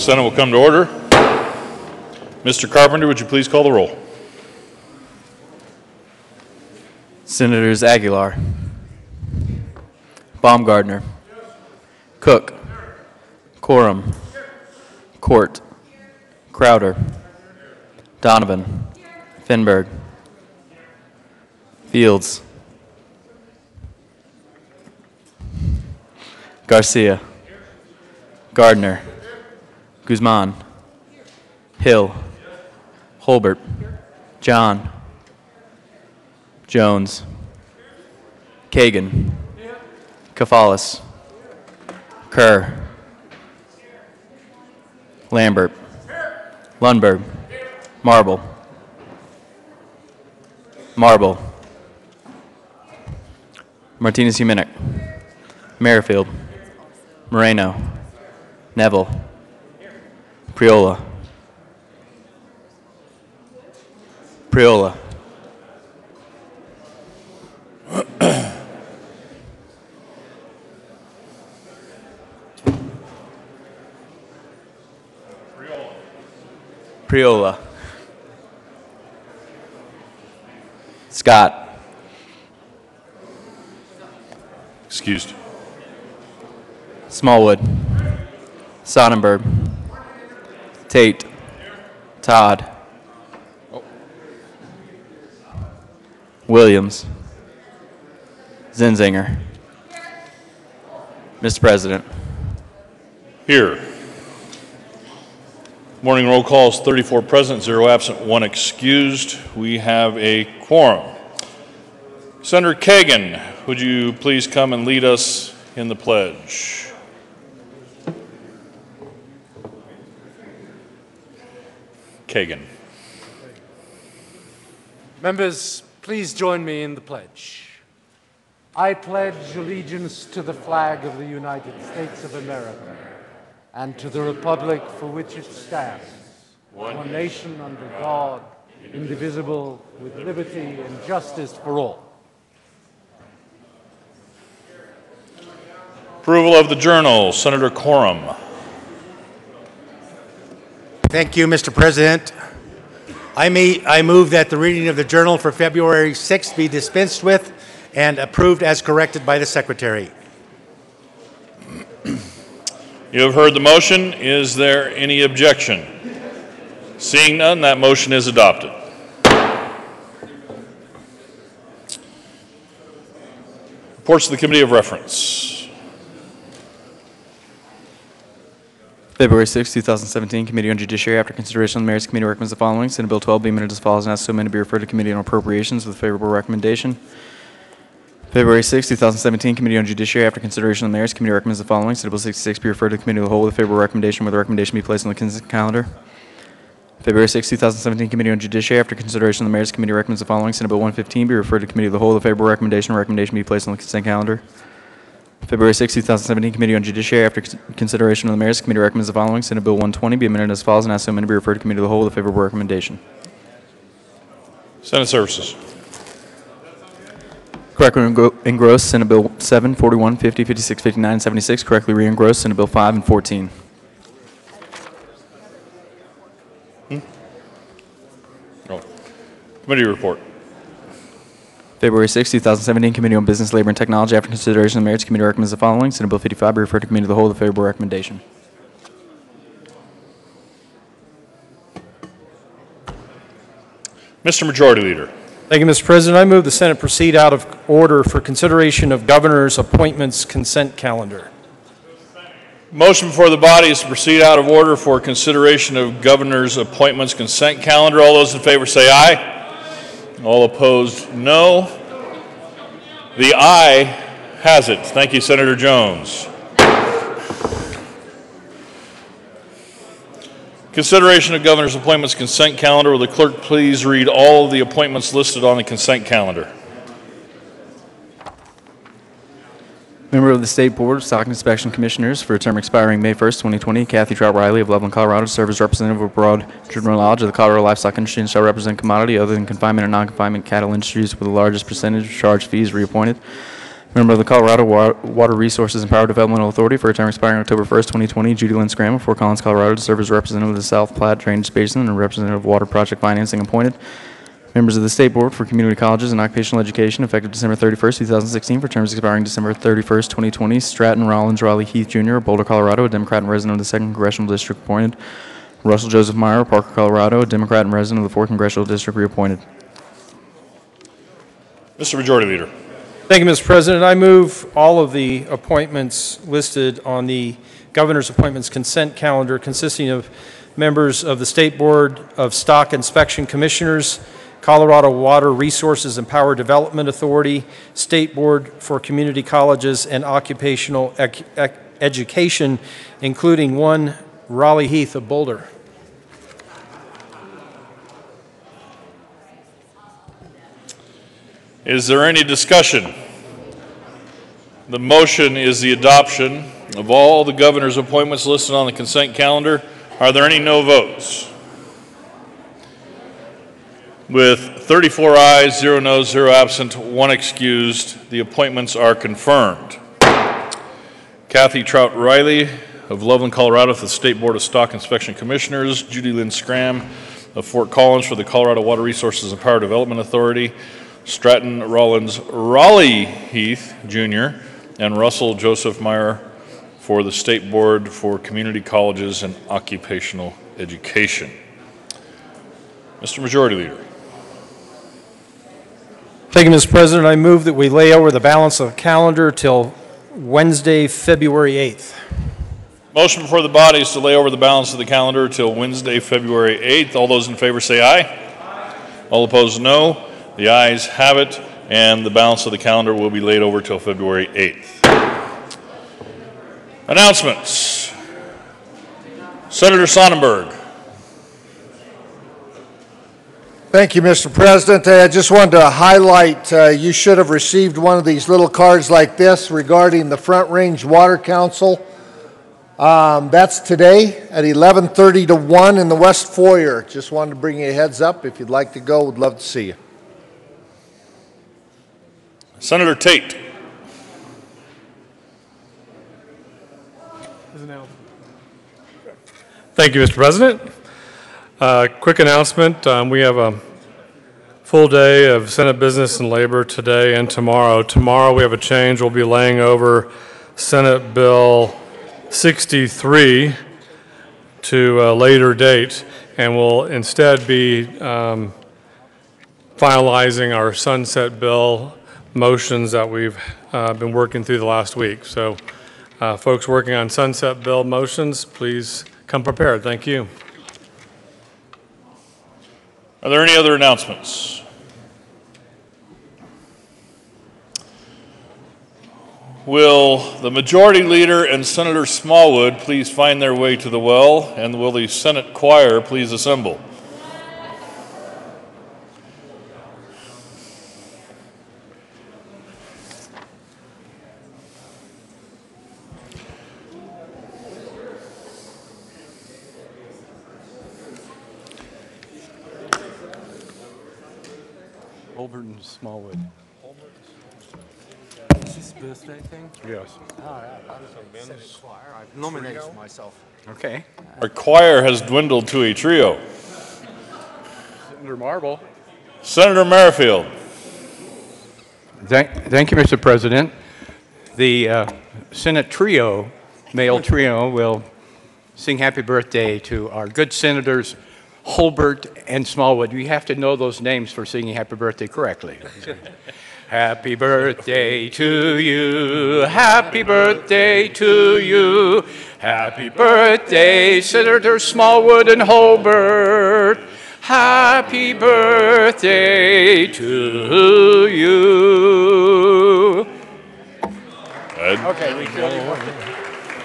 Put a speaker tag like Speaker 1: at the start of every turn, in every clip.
Speaker 1: Senate will come to order. Mr. Carpenter, would you please call the roll?
Speaker 2: Senators Aguilar, Baumgardner, Cook, Quorum, Court, Crowder, Donovan, Finberg, Fields, Garcia, Gardner, Guzman, Hill, Holbert, John, Jones, Kagan, Kafalis, Kerr, Lambert, Lundberg, Marble, Martinez-Huminick, Merrifield, Moreno, Neville, Priola, Priola, Scott,
Speaker 1: Excused.
Speaker 2: Smallwood, Sonnenberg, Tate, Todd, Williams, Zinzinger. Mr. President.
Speaker 1: Here. Morning roll call is 34 present, 0 absent, 1 excused. We have a quorum. Senator Kagan, would you please come and lead us in the pledge? Kagan.
Speaker 3: Members, please join me in the pledge. I pledge allegiance to the flag of the United States of America and to the republic for which it stands, one nation under God, indivisible, with liberty and justice for all.
Speaker 1: Approval of the journal, Senator Quorum.
Speaker 4: Thank you, Mr. President. I move that the reading of the journal for February 6th be dispensed with and approved as corrected by the Secretary.
Speaker 1: You have heard the motion. Is there any objection? Seeing none, that motion is adopted. Reports to the Committee of Reference.
Speaker 2: February 6, 2017, Committee on Judiciary. After consideration on the merits, committee recommends the following. Senate Bill 12 be amended as follows and asked so amended to be referred to Committee on Appropriations with favorable recommendation. February 6, 2017, Committee on Judiciary. After consideration on the merits, committee recommends the following. Senate Bill 66 be referred to Committee of the Whole with a favorable recommendation, where the recommendation be placed on the consent calendar. February 6, 2017, Committee on Judiciary. After consideration on the merits, committee recommends the following. Senate Bill 115 be referred to Committee of the Whole with a favorable recommendation, where recommendation be placed on the consent calendar. February 6, 2017, Committee on Judiciary. After consideration on the merits, committee recommends the following. Senate Bill 120 be amended as follows and asked so amended to be referred to Committee of the Whole with a favorable recommendation.
Speaker 1: Senate Services.
Speaker 2: Correctly engrossed, Senate Bill 7, 41, 50, 56, 59, 76. Correctly re-engrossed, Senate Bill 5 and 14.
Speaker 1: Oh. Committee report.
Speaker 2: February 6, 2017, Committee on Business, Labor, and Technology. After consideration of the merits, committee recommends the following. Senate Bill 55 be referred to Committee of the Whole with a favorable recommendation.
Speaker 1: Mr. Majority Leader.
Speaker 5: Thank you, Mr. President. I move the Senate proceed out of order for consideration of Governor's Appointments Consent Calendar.
Speaker 1: Motion before the body is to proceed out of order for consideration of Governor's Appointments Consent Calendar. All those in favor say aye. All opposed, no. The aye has it. Thank you, Senator Jones. Consideration of Governor's Appointments Consent Calendar. Will the clerk please read all of the appointments listed on the consent calendar?
Speaker 2: Member of the State Board of Stock Inspection Commissioners for a term expiring May 1st, 2020, Kathy Trout Riley of Loveland, Colorado, to serve as representative of broad general knowledge of the Colorado livestock industry and shall represent commodity other than confinement and non-confinement cattle industries with the largest percentage of charged fees reappointed. Member of the Colorado Water Resources and Power Development Authority for a term expiring October 1st, 2020, Judy Lynn Scram of Fort Collins, Colorado, to serve as representative of the South Platte Drainage Basin and representative of Water Project Financing appointed. Members of the State Board for Community Colleges and Occupational Education, effective December 31st, 2016, for terms expiring December 31st, 2020. Stratton Rollins Raleigh Heath Jr. of Boulder, Colorado, a Democrat and resident of the 2nd Congressional District, appointed. Russell Joseph Meyer of Parker, Colorado, a Democrat and resident of the 4th Congressional District, reappointed.
Speaker 1: Mr. Majority Leader.
Speaker 5: Thank you, Mr. President. I move all of the appointments listed on the Governor's Appointments Consent Calendar, consisting of members of the State Board of Stock Inspection Commissioners, Colorado Water Resources and Power Development Authority, State Board for Community Colleges and Occupational Education, including one Raleigh Heath of Boulder.
Speaker 1: Is there any discussion? The motion is the adoption of all the governor's appointments listed on the consent calendar. Are there any no votes? With 34 ayes, 0 noes, 0 absent, 1 excused, the appointments are confirmed. Kathy Trout Riley of Loveland, Colorado, for the State Board of Stock Inspection Commissioners. Judy Lynn Scram of Fort Collins for the Colorado Water Resources and Power Development Authority. Stratton Rollins Raleigh Heath Jr. and Russell Joseph Meyer for the State Board for Community Colleges and Occupational Education. Mr. Majority Leader.
Speaker 5: Thank you, Mr. President. I move that we lay over the balance of the calendar till Wednesday, February 8th.
Speaker 1: Motion before the body is to lay over the balance of the calendar till Wednesday, February 8th. All those in favor say aye. Aye. All opposed, no. The ayes have it, and the balance of the calendar will be laid over till February 8th. Announcements. Senator Sonnenberg.
Speaker 6: Thank you, Mr. President. I just wanted to highlight, you should have received one of these little cards like this regarding the Front Range Water Council. That's today at 11:30 to 1 in the West Foyer. Just wanted to bring you a heads up. If you'd like to go, would love to see you.
Speaker 1: Senator Tate.
Speaker 7: Thank you, Mr. President. Quick announcement. We have a full day of Senate business and labor today and tomorrow. Tomorrow we have a change. We'll be laying over Senate Bill 63 to a later date, and we'll instead be finalizing our sunset bill motions that we've been working through the last week. So folks working on sunset bill motions, please come prepared. Thank you.
Speaker 1: Are there any other announcements? Will the Majority Leader and Senator Smallwood please find their way to the well, and will the Senate choir please assemble?
Speaker 8: Holbert and Smallwood. Is this birthday thing?
Speaker 7: Yes.
Speaker 8: Oh, yeah. Senate choir. I've nominated myself. Okay.
Speaker 1: Our choir has dwindled to a trio.
Speaker 8: Senator Marble.
Speaker 1: Senator Merrifield.
Speaker 8: Thank you, Mr. President. The Senate trio, male trio, will sing happy birthday to our good senators, Holbert and Smallwood. You have to know those names for singing happy birthday correctly. Happy birthday to you, happy birthday to you, happy birthday, Senator Smallwood and Holbert, happy birthday to you. Okay, we killed you.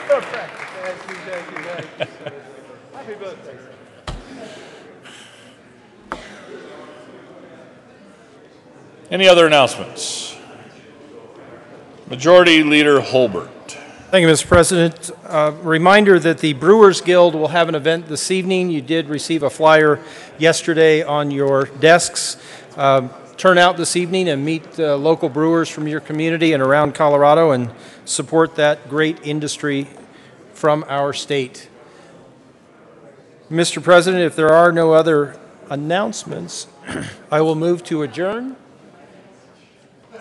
Speaker 8: Perfect. Thank you. Happy birthday.
Speaker 1: Any other announcements? Majority Leader Holbert.
Speaker 5: Thank you, Mr. President. Reminder that the Brewers Guild will have an event this evening. You did receive a flyer yesterday on your desks. turn out this evening and meet local brewers from your community and around Colorado and support that great industry from our state. Mr. President, if there are no other announcements, I will move to adjourn.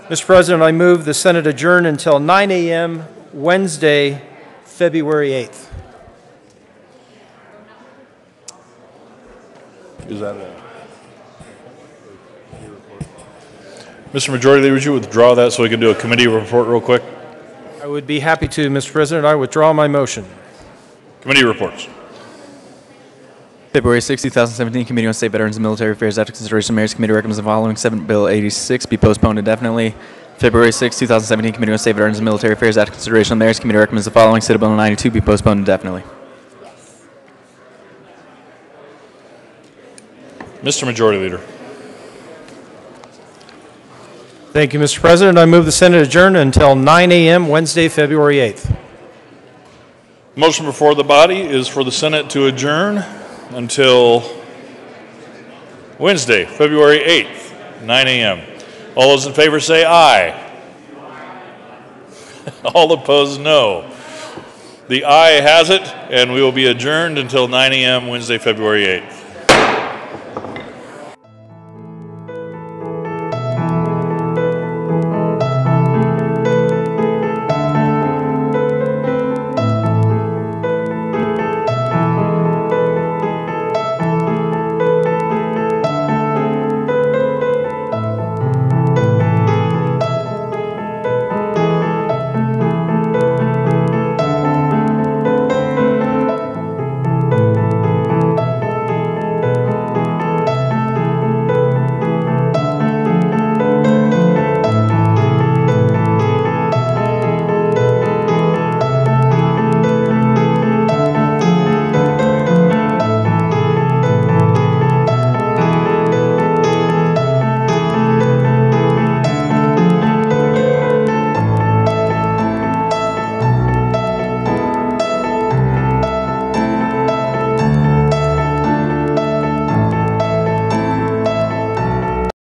Speaker 5: Mr. President, I move the Senate adjourn until 9 a.m. Wednesday, February 8th.
Speaker 1: Is that it? Mr. Majority Leader, would you withdraw that so we can do a committee report real quick?
Speaker 5: I would be happy to, Mr. President. I withdraw my motion.
Speaker 1: Committee reports.
Speaker 2: February 6, 2017, Committee on State Veterans and Military Affairs. After consideration, the Mayor's Committee recommends the following: Senate Bill 86 be postponed indefinitely. February 6, 2017, Committee on State Veterans and Military Affairs. After consideration, the Mayor's Committee recommends the following: Senate Bill 92 be postponed indefinitely.
Speaker 1: Mr. Majority Leader.
Speaker 5: Thank you, Mr. President. I move the Senate adjourn until 9 a.m. Wednesday, February 8th.
Speaker 1: Motion before the body is for the Senate to adjourn until Wednesday, February 8th, 9 a.m. All those in favor say aye. All opposed, no. The aye has it, and we will be adjourned until 9 a.m. Wednesday, February 8th.